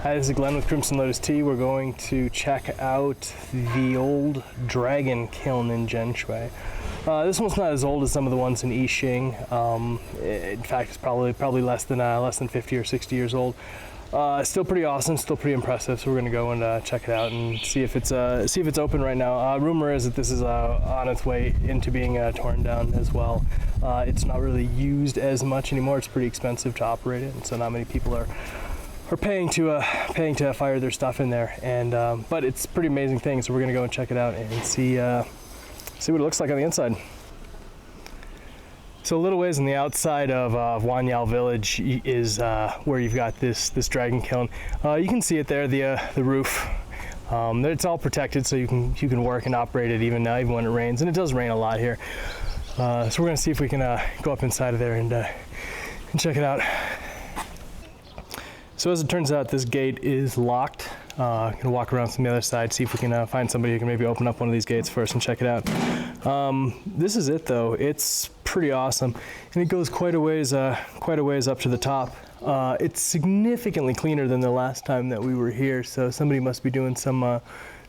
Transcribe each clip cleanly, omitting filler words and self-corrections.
Hi, this is Glenn with Crimson Lotus Tea. We're going to check out the Old Dragon Kiln in Jianshui. This one's not as old as some of the ones in Yixing. In fact, it's probably less than 50 or 60 years old. Still pretty awesome, still pretty impressive. So we're gonna go and check it out and see if it's open right now. Rumor is that this is on its way into being torn down as well. It's not really used as much anymore. It's pretty expensive to operate it, and so not many people are paying to fire their stuff in there. And but it's a pretty amazing thing. So we're gonna go and check it out and see what it looks like on the inside. So a little ways on the outside of Wanyao village is where you've got this dragon kiln. You can see it there, the roof. It's all protected, so you can work and operate it even when it rains, and it does rain a lot here. So we're gonna see if we can go up inside of there and check it out. So as it turns out, this gate is locked. Gonna walk around from the other side, see if we can find somebody who can maybe open up one of these gates first and check it out. This is it though. It's pretty awesome, and it goes quite a ways up to the top. It's significantly cleaner than the last time that we were here, so somebody must be doing some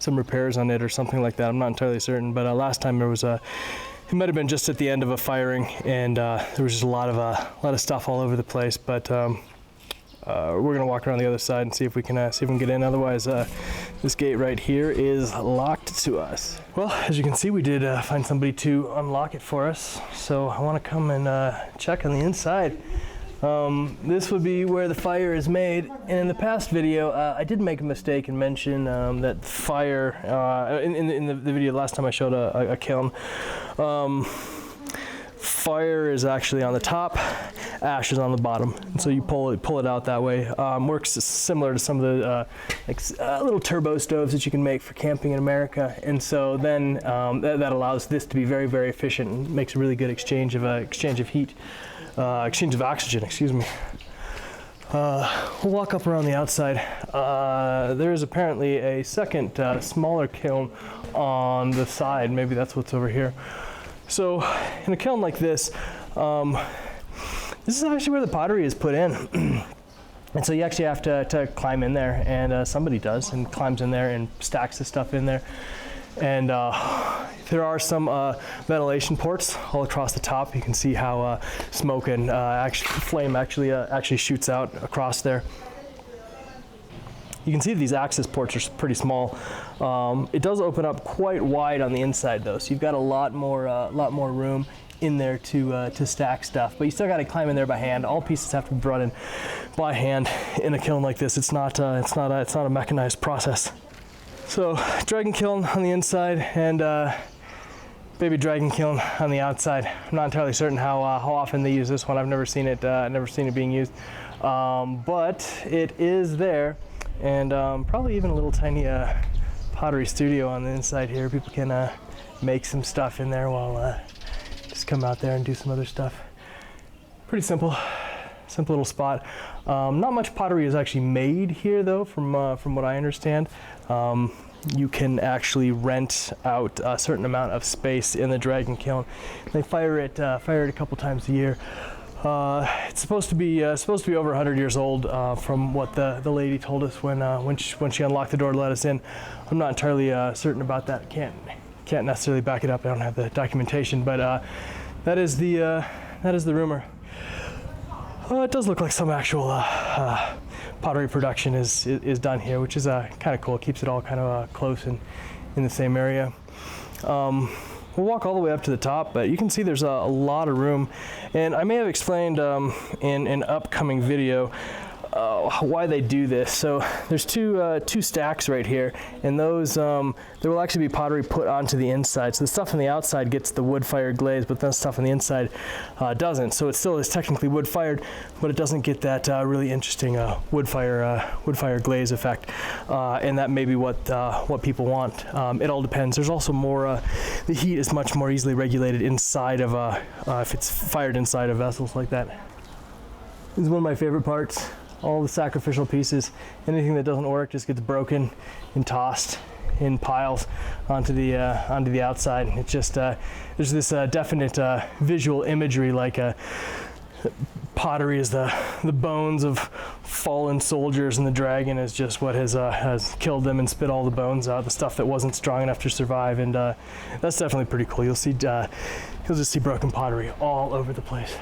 repairs on it or something like that. I'm not entirely certain, but last time there was it might have been just at the end of a firing, and there was just a lot of stuff all over the place. But we're gonna walk around the other side and see if we can get in. Otherwise, this gate right here is locked to us. Well, as you can see, we did find somebody to unlock it for us. So I want to come and check on the inside. This would be where the fire is made. And in the past video, I did make a mistake and mention that fire in the video last time I showed a kiln. Fire is actually on the top, ash is on the bottom, and so you pull it out that way. Works similar to some of the little turbo stoves that you can make for camping in America, and so then that allows this to be very, very efficient and makes a really good exchange of heat, exchange of oxygen. Excuse me. We'll walk up around the outside. There is apparently a second smaller kiln on the side. Maybe that's what's over here. So in a kiln like this, this is actually where the pottery is put in. And so you actually have to climb in there, and somebody does, and climbs in there and stacks the stuff in there. And there are some ventilation ports all across the top. You can see how smoke and flame actually shoots out across there. You can see these access ports are pretty small. It does open up quite wide on the inside though, so you've got a lot more room in there to stack stuff. But you still got to climb in there by hand. All pieces have to be brought in by hand in a kiln like this. It's not a mechanized process. So dragon kiln on the inside and baby dragon kiln on the outside. I'm not entirely certain how often they use this one. I've never seen it being used, but it is there. And probably even a little tiny pottery studio on the inside here. People can make some stuff in there while just come out there and do some other stuff. Pretty simple little spot. Not much pottery is actually made here though, from what I understand. You can actually rent out a certain amount of space in the dragon kiln. They fire it a couple times a year. It's supposed to be over 100 years old, from what the lady told us when she unlocked the door to let us in. I'm not entirely certain about that. Can't necessarily back it up. I don't have the documentation, but that is the rumor. It does look like some actual pottery production is done here, which is kind of cool. It keeps it all kind of close and in the same area. We'll walk all the way up to the top, but you can see there's a lot of room, and I may have explained in an upcoming video why they do this. So there's two stacks right here, and those there will actually be pottery put onto the inside. So the stuff on the outside gets the wood fire glaze, but the stuff on the inside doesn't. So it still is technically wood fired, but it doesn't get that really interesting wood fire glaze effect. And that may be what people want. It all depends. There's also more. The heat is much more easily regulated inside of if it's fired inside of vessels like that. This is one of my favorite parts. All the sacrificial pieces, anything that doesn't work just gets broken and tossed in piles onto the outside. It's just there's this definite visual imagery, like pottery is the bones of fallen soldiers, and the dragon is just what has killed them and spit all the bones out, the stuff that wasn't strong enough to survive. And that's definitely pretty cool. You'll just see broken pottery all over the place.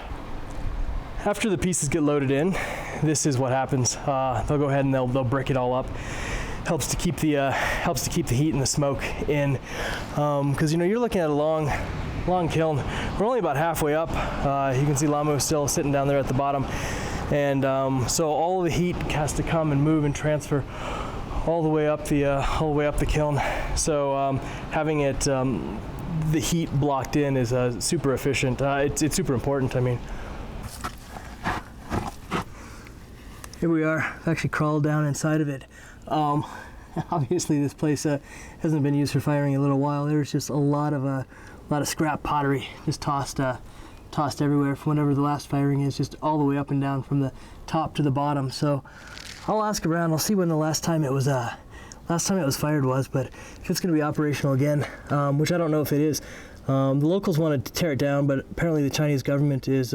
After the pieces get loaded in, this is what happens. They'll go ahead and they'll brick it all up. Helps to keep the heat and the smoke in, because you're looking at a long kiln. We're only about halfway up. You can see Lamu still sitting down there at the bottom, and so all of the heat has to come and move and transfer all the way up the kiln. So having it the heat blocked in is super efficient. It's super important. I mean, here we are. I've actually crawled down inside of it. Obviously, this place hasn't been used for firing in a little while. There's just a lot of scrap pottery just tossed everywhere from whatever the last firing is, just all the way up and down from the top to the bottom. So I'll ask around. I'll see when the last time it was fired was, but if it's going to be operational again, which I don't know if it is. The locals wanted to tear it down, but apparently the Chinese government is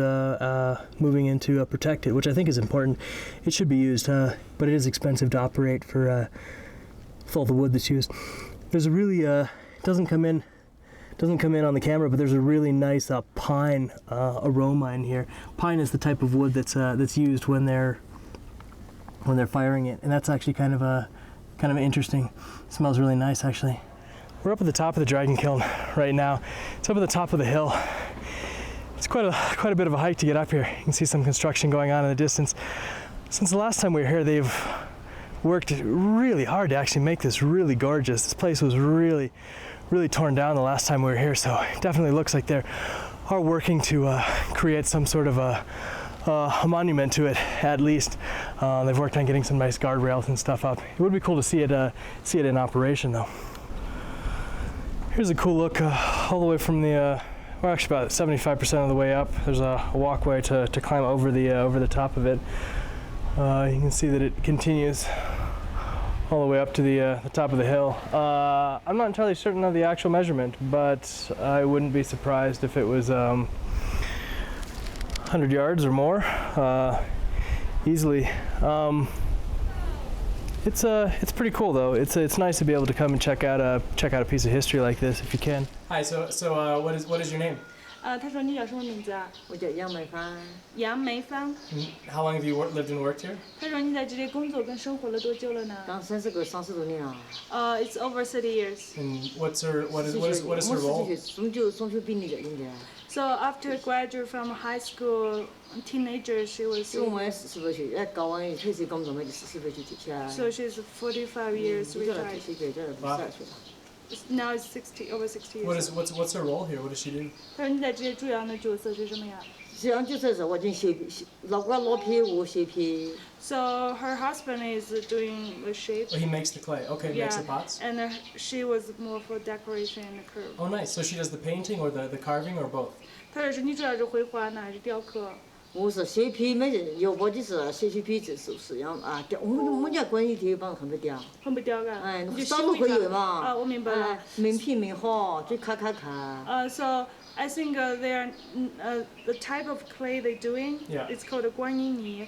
moving in to protect it, which I think is important. It should be used, but it is expensive to operate for all the wood that's used. There's a really doesn't come in on the camera, but there's a really nice pine aroma in here. Pine is the type of wood that's used when they're firing it, and that's actually kind of interesting. It smells really nice, actually. We're up at the top of the Dragon Kiln right now. It's up at the top of the hill. It's quite a bit of a hike to get up here. You can see some construction going on in the distance. Since the last time we were here, they've worked really hard to actually make this really gorgeous. This place was really torn down the last time we were here, so it definitely looks like they are working to create some sort of a monument to it, at least. They've worked on getting some nice guardrails and stuff up. It would be cool to see it in operation, though. Here's a cool look all the way from we're actually about 75% of the way up. There's a walkway to climb over the top of it. You can see that it continues all the way up to the top of the hill. I'm not entirely certain of the actual measurement, but I wouldn't be surprised if it was 100 yards or more, easily. It's pretty cool though. It's nice to be able to come and check out a piece of history like this if you can. Hi. So what is your name? 他说你叫什么名字啊？我叫杨梅芳。杨梅芳。How long have you lived and worked here? 他说你在这里工作跟生活了多久了呢？刚30多年了。It's over 30 years. And what is her role? 中学毕业的应该。So after graduate from high school, teenager she was. 我们40多岁，高完退休工作嘛就40多岁退休。So she's 45 years retired. Now it's over 60 years. What's her role here? What does she do? 他说你在这里主要的角色是什么呀？主要就是我就修皮，老皮我修皮。So her husband is doing the shape. Oh, he makes the clay. Okay, yeah, makes the pots. And she was more for decoration and the curve. Oh, nice. So she does the painting or the carving or both? 他说是你主要是绘画呢还是雕刻？我是修皮，没人要不就是修皮就是样啊，我家关于地方很不雕。很不雕噶。哎，啥都会有嘛。啊，我明白了。名品名好，就看。So I think the type of clay they're doing, it's called a guanyin.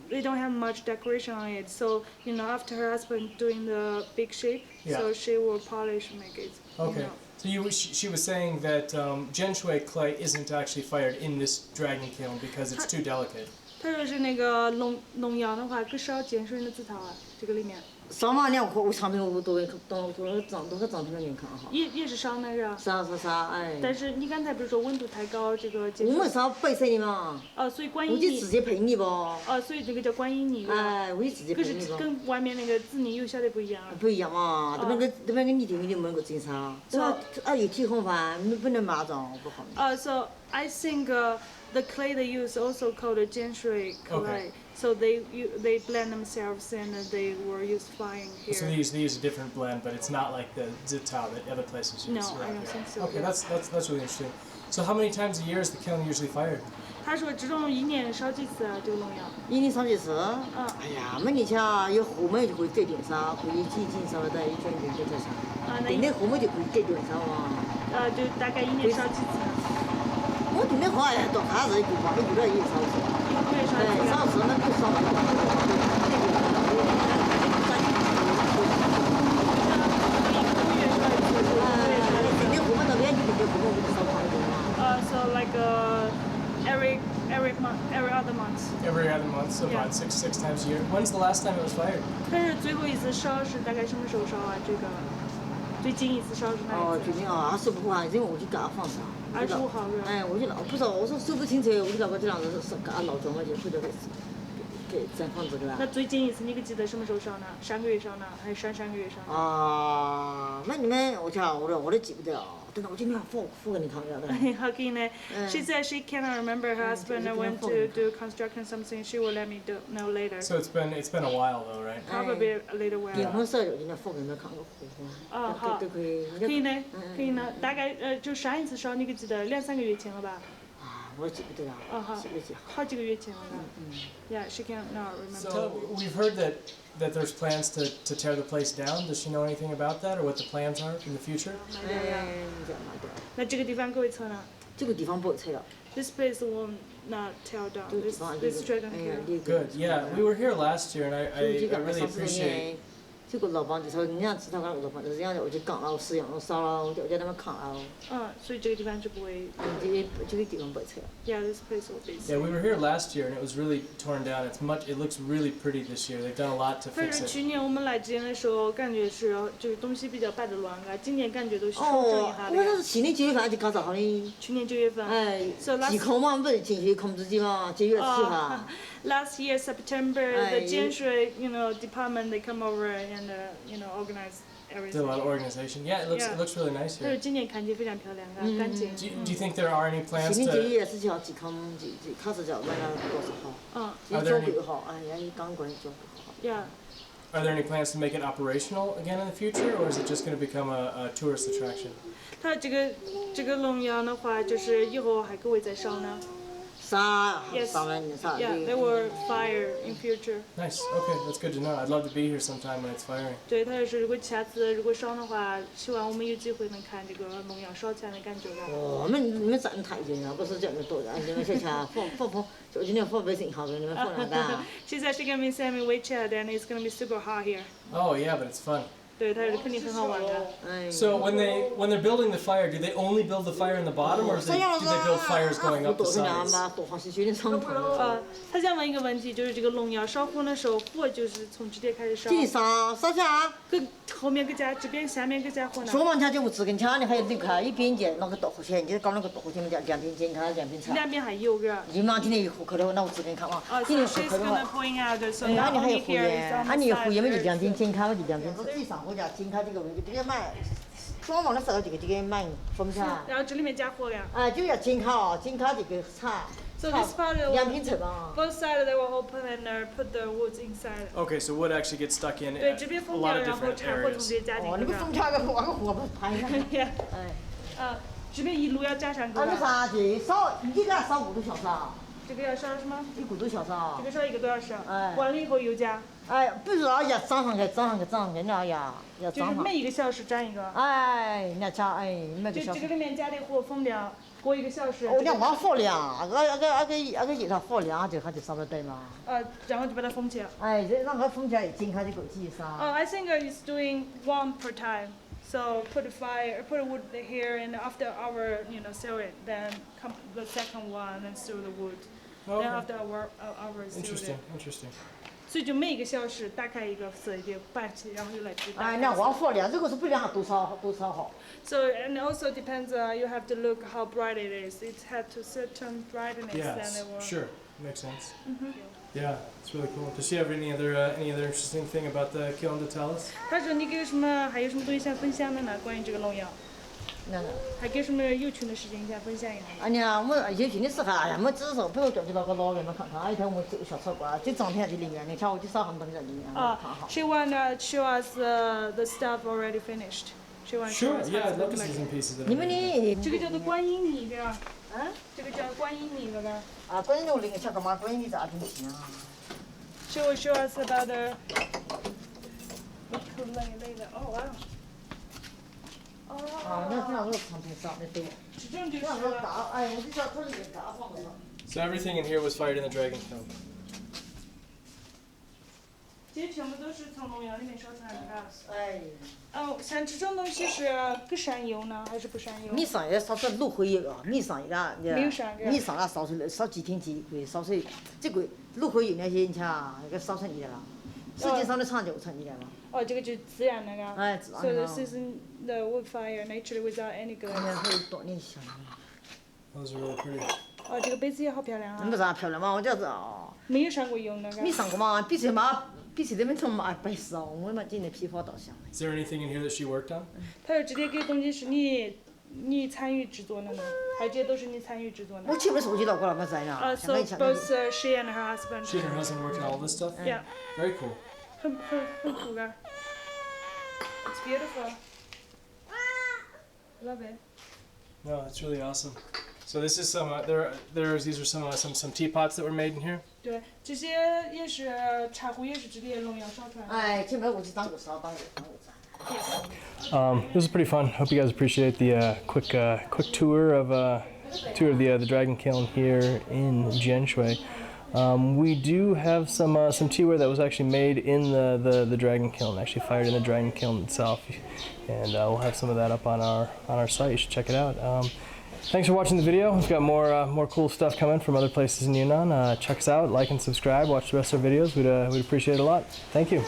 They don't have much decoration on it. So after her husband doing the big shape, so she will polish, make it. Okay. So she was saying that Jianshui clay isn't actually fired in this dragon kiln because it's too delicate. 他说是那个农药的话，更少碱水的字头啊，这个里面。上万两块，我长平我都长平的人看哈。也是烧那个。烧哎。但是你刚才不是说温度太高，这个碱水。我们烧白色的嘛。所以观音泥。我就直接配泥不？所以这个叫观音泥。哎，我就直接配泥不？可是跟外面那个紫泥有晓得不一样。不一样嘛，这边个泥地没能够经常。有体红饭，不能麻脏不好。So I think the clay they use also called Jianshui clay. Okay. So they blend themselves and they were used flying here. So they use a different blend, but it's not like the zitao that other places use. No, I don't think so. Okay, that's really interesting. So how many times a year is the kiln usually fired? 他说这种一年烧几次啊？这个农药？一年烧几次？哎呀，每年像有后面就会隔点烧，会有几斤烧的，一卷再烧。定的后面就会隔点烧嘛。就大概一年烧几次？我定的话，到他这就把它有点也烧。烧纸那不烧。你后面那边就这后面我就烧快一点嘛。So like every month, every other month. Every other month, so about six times a year. When's the last time it was fired? 但是最后一次烧是大概什么时候烧啊？这个最近一次烧是哪一次？哦，最近啊，25号，因为我去给他放上。25号是吧？哎，我就不知道，我说手不清楚，我就那个这样子是给他闹钟，我就回头给咱放这个了。那最近一次你可记得什么时候烧呢？3个月烧呢，还是3个月烧？啊，那你们我讲我都记不得啊。等到我今天付给你看一下。How can I? She said she cannot remember her husband went to do construction something. She will let me know later. So it's been a while though, right? Probably a little while. 结婚时候就今天付给你们看个户哦，好，都可以。可以呢，可以呢。大概就上一次烧，你可记得2-3个月前了吧？啊，我记不得了。哦，好，好几个月前了吧？Yeah, she cannot remember. So we've heard that there's plans to tear the place down. Does she know anything about that or what the plans are in the future? 那这个地方可会拆呢？这个地方不会拆了。This place will not tear down. This dragon kiln. Good. Yeah, we were here last year, and I really appreciate. 这个老板就说，人家知道个老板，就是人家我就讲了，我使用了烧了，我叫他们看了。所以这个地方就不会。这个地方不会拆了。Yeah, this place will be. Yeah, we were here last year, and it was really torn down. It looks really pretty this year. They've done a lot to 但 fix 是 it. 去年我们来之前的时候，感觉是就是东西比较摆得乱啊，今年感觉都修整一下的。我说是去年9月份就搞造好的。去年9月份。哎，疾控嘛，不是进去控制机嘛，9月7号。Last year September, the Jianshui, department they come over and organize everything. Did a lot of organization. Yeah, it looks really nice 但是 here. 今年看起来非常漂亮啊，干净。Do you think there are any plans 去年9 to? 月10号疾控考试叫买了多少号？也交规好，哎呀，也刚关交规好。Yeah. Are there any plans to make it operational again in the future, or is it just going to become a tourist attraction? 它这个龙窑的话，就是以后还可会再烧呢。啥？ Yes. 啥玩意？啥？ Yeah, they will fire in future. Nice. Okay, that's good to know. I'd love to be here sometime when it's firing. 对，他就是如果下次如果烧的话，希望我们有机会能看这个龙窑烧起来的感觉吧。你们站太近了，不是这么多人，你们下去放，就今天放微信号给你们放两单。She said she gonna be sending me WeChat and it's gonna be super hot here. Oh yeah, but it's fun. 对，它是肯定很好玩的。So when they're building the fire, do they only build the fire in the bottom, or do they build fires going up the sides? 他想问一个问题，就是这个龙窑烧火的时候，火就是从这边开始烧。烧起啊！跟后面搁加这边下面搁加火呢。说嘛，它就自跟掐，你还有离开一边界那个导火线，你搞那个导火线，两边剪开，两边拆。两边还有个。你嘛，今天有户口的，那我自跟看嘛。今天户口的话，你还有户员，你有户员嘛就两边剪开，我就两边。实际上我家剪开这个位置，这个买装潢的时候这个买封起来。然后这里面加火呀。就要剪开哦，剪开这个铲。So this part of both sides they will open and put the wood inside. Okay, so wood actually gets stuck in a lot of different areas. 你们封起来个火不是拍上？这边一路要加上个。没啥子，你给它烧5个小时啊？这个要烧什么？1个多小时啊。这个烧1个多小时。完了以后又加。不是啊，要涨上去，那要涨上。就是每1个小时涨一个。你要加每个小时。这个里面加的火风量。过1个小时。你要火量，那个一套火量就它就烧不得嘛。然后就把它封起来。让它封起来，剪开就够几烧。I think it's doing 1 per time. So put wood here, and after hour, seal it. Then come the second one and seal the wood. Okay. Then after hour seal it. Interesting. 所以就每1个小时打开一个色一摆起，然后又来去打开。你要往火量，这个是不一样多少好。So and also depends. You have to look how bright it is. It had to certain brightness. Yes, then it will. sure, makes sense. Yeah, it's really cool. Does she have any other interesting thing about the kiln to tell us? 他说你还有什么东西想分享的呢？关于这个龙窑？还给什么有趣的事情想分享一下？你看我有趣的事哈，我只是说，比如叫那个老人们看看，一天我们走小车过，就整天在里面，你瞧我就少很多人在里面，看好。She wanna show us the stuff already finished. She wanna show us. Sure, yeah, I'd love to see some pieces of it. 你们的这个叫做观音泥的，这个叫观音泥的吧？观音泥那个小干嘛？观音泥咋东西啊？ She will show us about the. 累的，哇。那这样子长平上的对。这种就是。这样子大，我就叫它这个大放的。So everything in here was fired in the Dragon Kiln. 这些全部都是从农药里面烧出来的，哎，哦，像这种东西是不删油呢，还是不删油？米上也烧出来卤灰一个，米上一个，没有上个米上了烧出来烧几天几贵，烧水这贵，卤灰油那些你瞧，那个烧成你的了，时间烧的长就成你的了。哦，这个就是自然那个。哎，自然 So 的。 this is the wood fire naturally without any 看 glue. 看还有多点香。 Those are really pretty. 哦，这个杯子也好漂亮那不啊，啥漂亮嘛？我觉得哦，没有上过油那个。没上过嘛，比谁嘛，比谁的们从嘛白烧，我嘛今天批发到香。 Is there anything in here that she worked on? 他说这里给东西是你参与制作的呢，还这些都是你参与制作的。我前面收集到过了，没在呢。 So both she and her husband. She and her husband worked on all this stuff? Yeah. Very cool. 很酷的。It's beautiful. Love it. No, it's really awesome. So this is some, these are some teapots that were made in here? 对，这些也是茶壶，也是这里农药烧出来的。哎，前面我是当过烧，当过烧。 This is pretty fun. Hope you guys appreciate the quick tour of the Dragon Kiln here in Jianshui. We do have some teaware that was actually made in the Dragon Kiln, actually fired in the Dragon Kiln itself, and we'll have some of that up on our site. You should check it out. Thanks for watching the video. We've got more cool stuff coming from other places in Yunnan. Check us out, like and subscribe, watch the rest of our videos. We'd appreciate it a lot. Thank you.